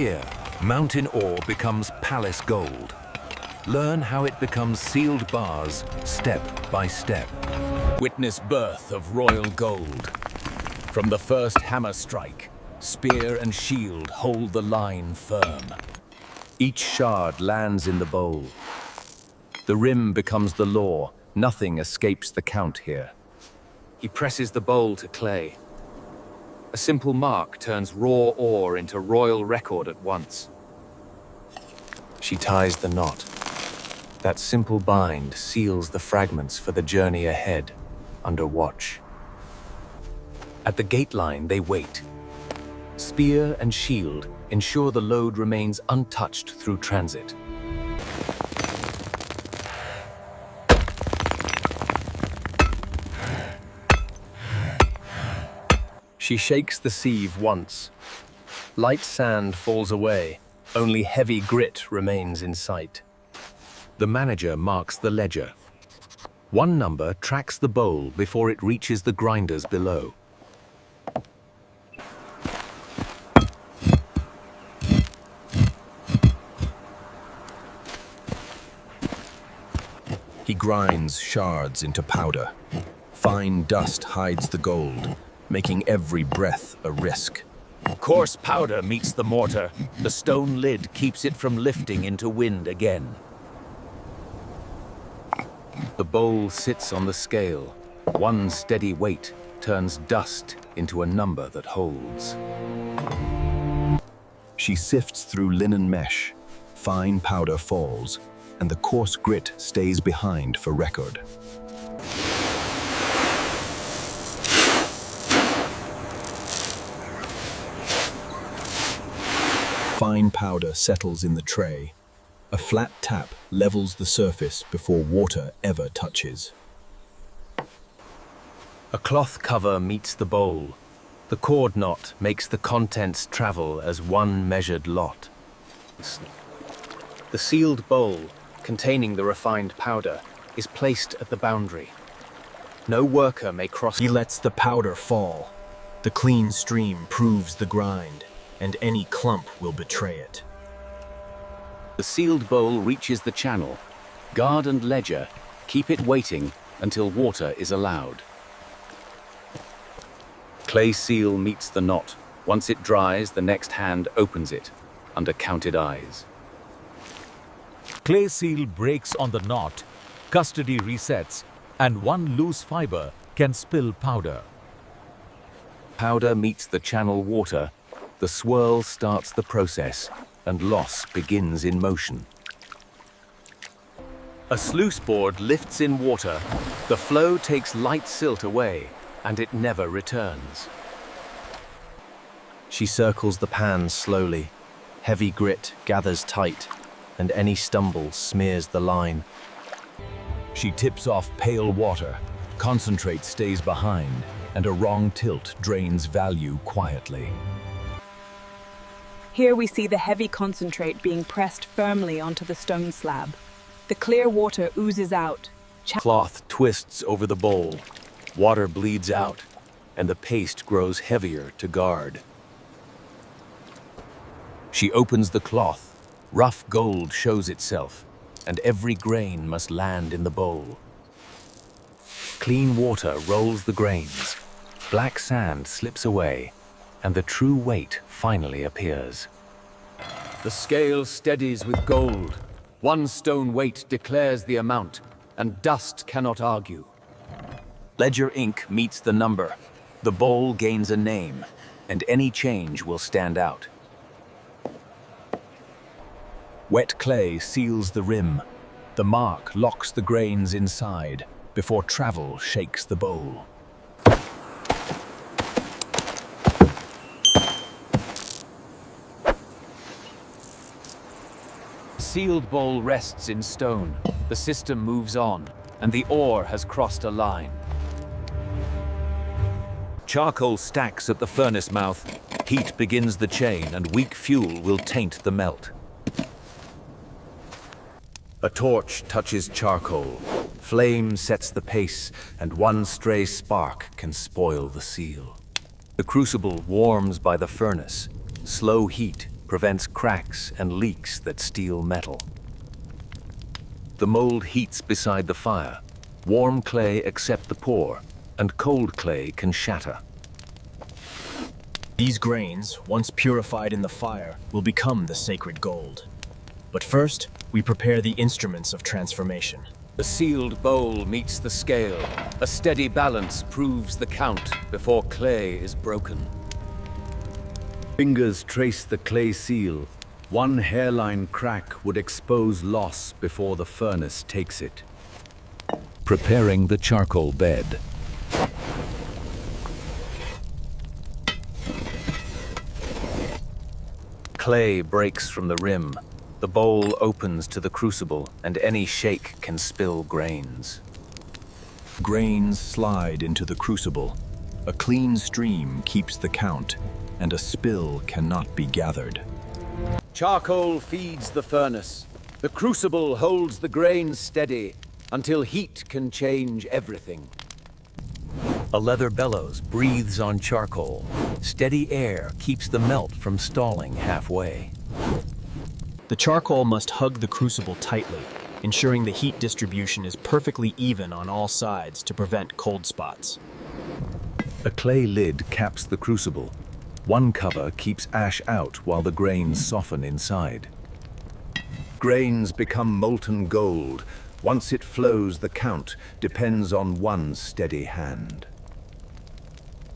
Here, mountain ore becomes palace gold. Learn how it becomes sealed bars, step by step. Witness birth of royal gold. From the first hammer strike, spear and shield hold the line firm. Each shard lands in the bowl. The rim becomes the law. Nothing escapes the count here. He presses the bowl to clay. A simple mark turns raw ore into royal record at once. She ties the knot. That simple bind seals the fragments for the journey ahead, under watch. At the gate line, they wait. Spear and shield ensure the load remains untouched through transit. She shakes the sieve once. Light sand falls away. Only heavy grit remains in sight. The manager marks the ledger. One number tracks the bowl before it reaches the grinders below. He grinds shards into powder. Fine dust hides the gold, making every breath a risk. Coarse powder meets the mortar. The stone lid keeps it from lifting into wind again. The bowl sits on the scale. One steady weight turns dust into a number that holds. She sifts through linen mesh. Fine powder falls, and the coarse grit stays behind for record. Fine powder settles in the tray. A flat tap levels the surface before water ever touches. A cloth cover meets the bowl. The cord knot makes the contents travel as one measured lot. The sealed bowl, containing the refined powder, is placed at the boundary. No worker may cross. He lets the powder fall. The clean stream proves the grind, and any clump will betray it. The sealed bowl reaches the channel. Guard and ledger keep it waiting until water is allowed. Clay seal meets the knot. Once it dries, the next hand opens it under counted eyes. Clay seal breaks on the knot, custody resets, and one loose fiber can spill powder. Powder meets the channel water. The swirl starts the process, and loss begins in motion. A sluice board lifts in water. The flow takes light silt away, and it never returns. She circles the pan slowly. Heavy grit gathers tight, and any stumble smears the line. She tips off pale water. Concentrate stays behind, and a wrong tilt drains value quietly. Here we see the heavy concentrate being pressed firmly onto the stone slab. The clear water oozes out. Cloth twists over the bowl. Water bleeds out, and the paste grows heavier to guard. She opens the cloth. Rough gold shows itself, and every grain must land in the bowl. Clean water rolls the grains. Black sand slips away, and the true weight finally appears. The scale steadies with gold. One stone weight declares the amount, and dust cannot argue. Ledger ink meets the number. The bowl gains a name, and any change will stand out. Wet clay seals the rim. The mark locks the grains inside before travel shakes the bowl. The sealed bowl rests in stone. The system moves on, and the ore has crossed a line. Charcoal stacks at the furnace mouth. Heat begins the chain, and weak fuel will taint the melt. A torch touches charcoal. Flame sets the pace, and one stray spark can spoil the seal. The crucible warms by the furnace. Slow heat prevents cracks and leaks that steal metal. The mold heats beside the fire. Warm clay accepts the pour, and cold clay can shatter. These grains, once purified in the fire, will become the sacred gold. But first, we prepare the instruments of transformation. The sealed bowl meets the scale. A steady balance proves the count before clay is broken. Fingers trace the clay seal. One hairline crack would expose loss before the furnace takes it. Preparing the charcoal bed. Clay breaks from the rim. The bowl opens to the crucible, and any shake can spill grains. Grains slide into the crucible. A clean stream keeps the count, and a spill cannot be gathered. Charcoal feeds the furnace. The crucible holds the grain steady until heat can change everything. A leather bellows breathes on charcoal. Steady air keeps the melt from stalling halfway. The charcoal must hug the crucible tightly, ensuring the heat distribution is perfectly even on all sides to prevent cold spots. A clay lid caps the crucible. One cover keeps ash out while the grains soften inside. Grains become molten gold. Once it flows, the count depends on one steady hand.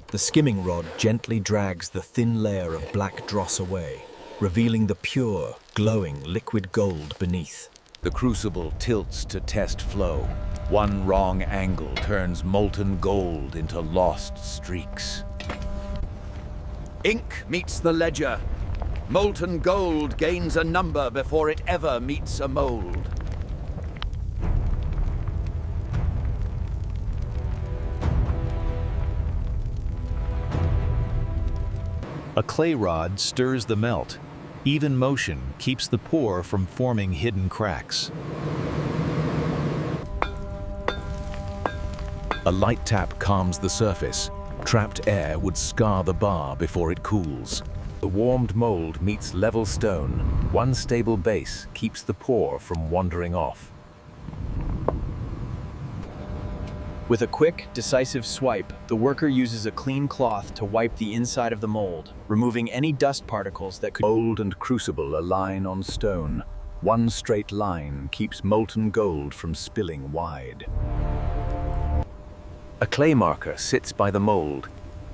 The skimming rod gently drags the thin layer of black dross away, revealing the pure, glowing liquid gold beneath. The crucible tilts to test flow. One wrong angle turns molten gold into lost streaks. Ink meets the ledger. Molten gold gains a number before it ever meets a mold. A clay rod stirs the melt. Even motion keeps the pour from forming hidden cracks. A light tap calms the surface. Trapped air would scar the bar before it cools. The warmed mold meets level stone. One stable base keeps the pour from wandering off. With a quick, decisive swipe, the worker uses a clean cloth to wipe the inside of the mold, removing any dust particles that could... Mold and crucible align on stone. One straight line keeps molten gold from spilling wide. A clay marker sits by the mold.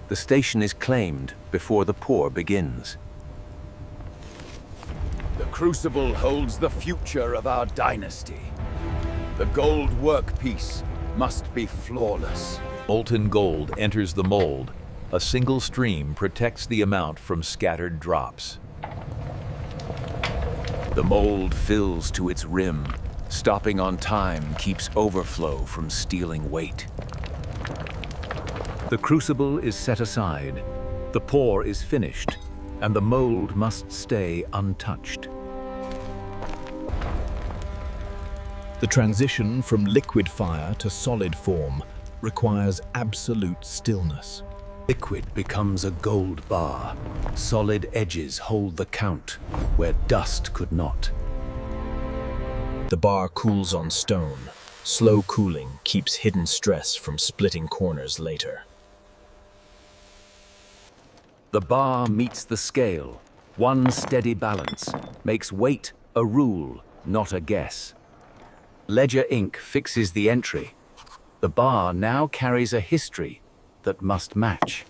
The station is claimed before the pour begins. The crucible holds the future of our dynasty. The gold workpiece must be flawless. Molten gold enters the mold. A single stream protects the amount from scattered drops. The mold fills to its rim. Stopping on time keeps overflow from stealing weight. The crucible is set aside. The pour is finished, and the mold must stay untouched. The transition from liquid fire to solid form requires absolute stillness. Liquid becomes a gold bar. Solid edges hold the count where dust could not. The bar cools on stone. Slow cooling keeps hidden stress from splitting corners later. The bar meets the scale. One steady balance makes weight a rule, not a guess. Ledger ink fixes the entry. The bar now carries a history that must match.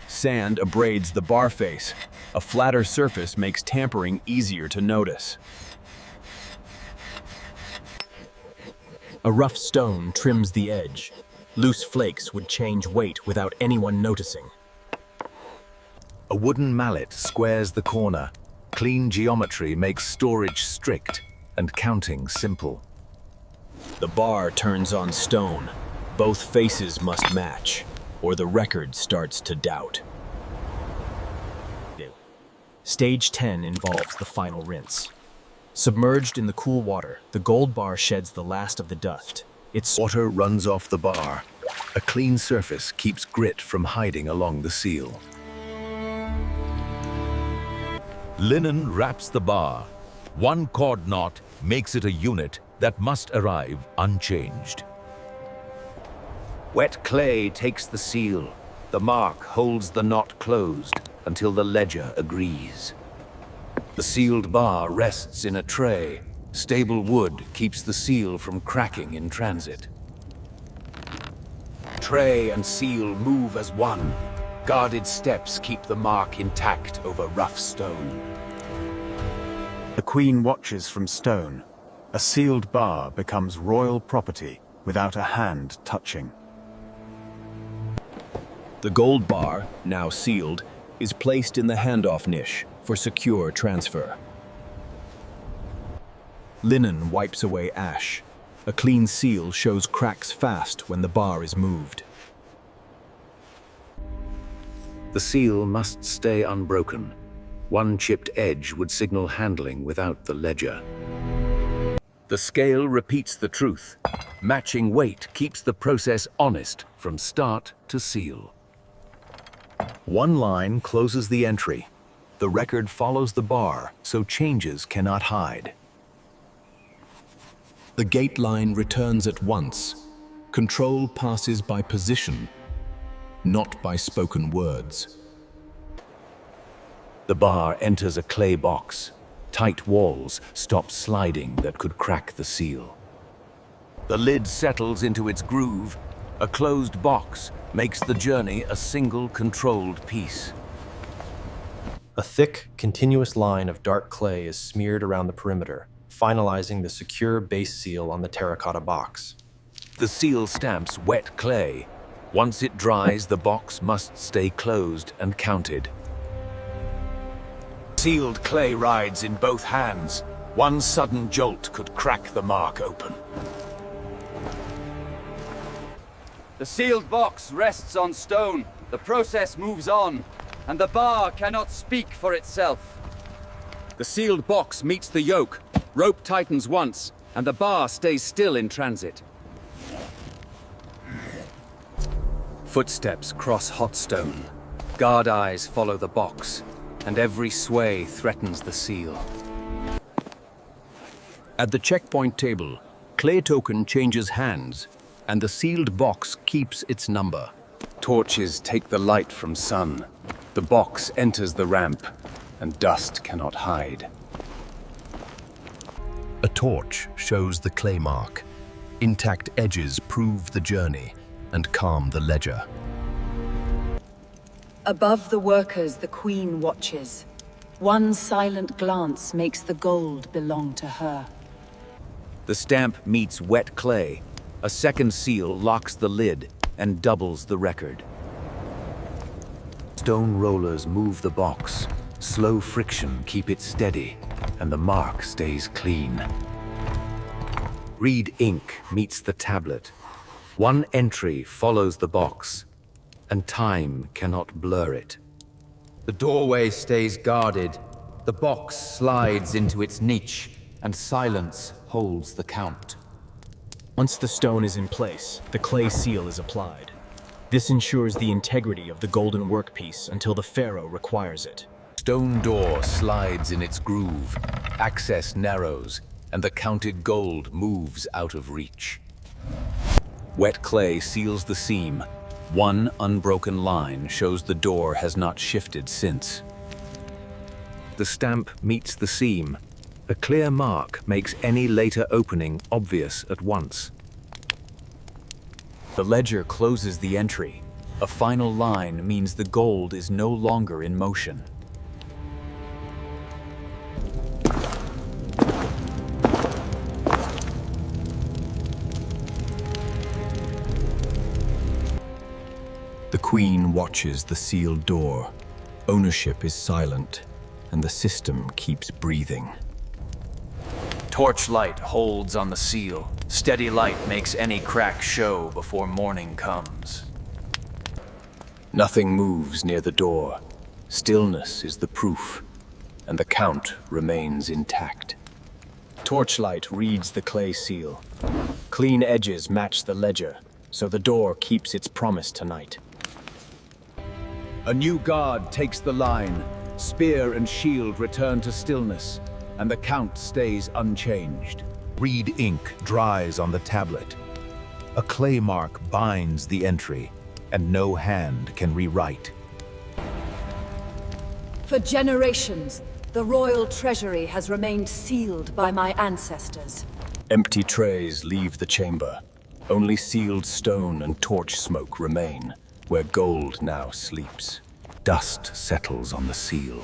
Sand abrades the bar face. A flatter surface makes tampering easier to notice. A rough stone trims the edge. Loose flakes would change weight without anyone noticing. A wooden mallet squares the corner. Clean geometry makes storage strict and counting simple. The bar turns on stone. Both faces must match, or the record starts to doubt. Stage 10 involves the final rinse. Submerged in the cool water, the gold bar sheds the last of the dust. Its Water runs off the bar. A clean surface keeps grit from hiding along the seal. Linen wraps the bar. One cord knot makes it a unit that must arrive unchanged. Wet clay takes the seal. The mark holds the knot closed until the ledger agrees. The sealed bar rests in a tray. Stable wood keeps the seal from cracking in transit. Tray and seal move as one. Guarded steps keep the mark intact over rough stone. The Queen watches from stone. A sealed bar becomes royal property without a hand touching. The gold bar, now sealed, is placed in the handoff niche for secure transfer. Linen wipes away ash. A clean seal shows cracks fast when the bar is moved. The seal must stay unbroken. One chipped edge would signal handling without the ledger. The scale repeats the truth. Matching weight keeps the process honest from start to seal. One line closes the entry. The record follows the bar, so changes cannot hide. The gate line returns at once. Control passes by position, not by spoken words. The bar enters a clay box. Tight walls stop sliding that could crack the seal. The lid settles into its groove. A closed box makes the journey a single controlled piece. A thick, continuous line of dark clay is smeared around the perimeter, finalizing the secure base seal on the terracotta box. The seal stamps wet clay. Once it dries, the box must stay closed and counted. Sealed clay rides in both hands. One sudden jolt could crack the mark open. The sealed box rests on stone. The process moves on, and the bar cannot speak for itself. The sealed box meets the yoke. Rope tightens once, and the bar stays still in transit. Footsteps cross hot stone. Guard eyes follow the box, and every sway threatens the seal. At the checkpoint table, clay token changes hands, and the sealed box keeps its number. Torches take the light from sun. The box enters the ramp, and dust cannot hide. A torch shows the clay mark. Intact edges prove the journey and calm the ledger. Above the workers, the Queen watches. One silent glance makes the gold belong to her. The stamp meets wet clay. A second seal locks the lid and doubles the record. Stone rollers move the box. Slow friction keep it steady, and the mark stays clean. Reed ink meets the tablet. One entry follows the box, and time cannot blur it. The doorway stays guarded. The box slides into its niche, and silence holds the count. Once the stone is in place, the clay seal is applied. This ensures the integrity of the golden workpiece until the pharaoh requires it. Stone door slides in its groove, access narrows, and the counted gold moves out of reach. Wet clay seals the seam. One unbroken line shows the door has not shifted since. The stamp meets the seam. A clear mark makes any later opening obvious at once. The ledger closes the entry. A final line means the gold is no longer in motion. The Queen watches the sealed door. Ownership is silent, and the system keeps breathing. Torchlight holds on the seal. Steady light makes any crack show before morning comes. Nothing moves near the door. Stillness is the proof, and the count remains intact. Torchlight reads the clay seal. Clean edges match the ledger, so the door keeps its promise tonight. A new guard takes the line. Spear and shield return to stillness, and the count stays unchanged. Reed ink dries on the tablet. A clay mark binds the entry, and no hand can rewrite. For generations, the royal treasury has remained sealed by my ancestors. Empty trays leave the chamber. Only sealed stone and torch smoke remain, where gold now sleeps. Dust settles on the seal.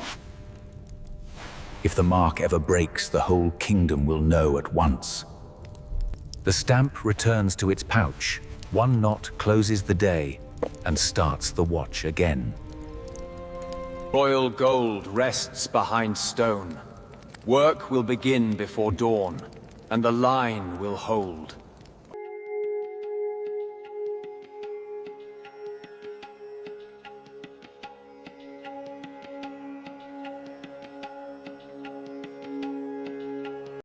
If the mark ever breaks, the whole kingdom will know at once. The stamp returns to its pouch. One knot closes the day and starts the watch again. Royal gold rests behind stone. Work will begin before dawn, and the line will hold.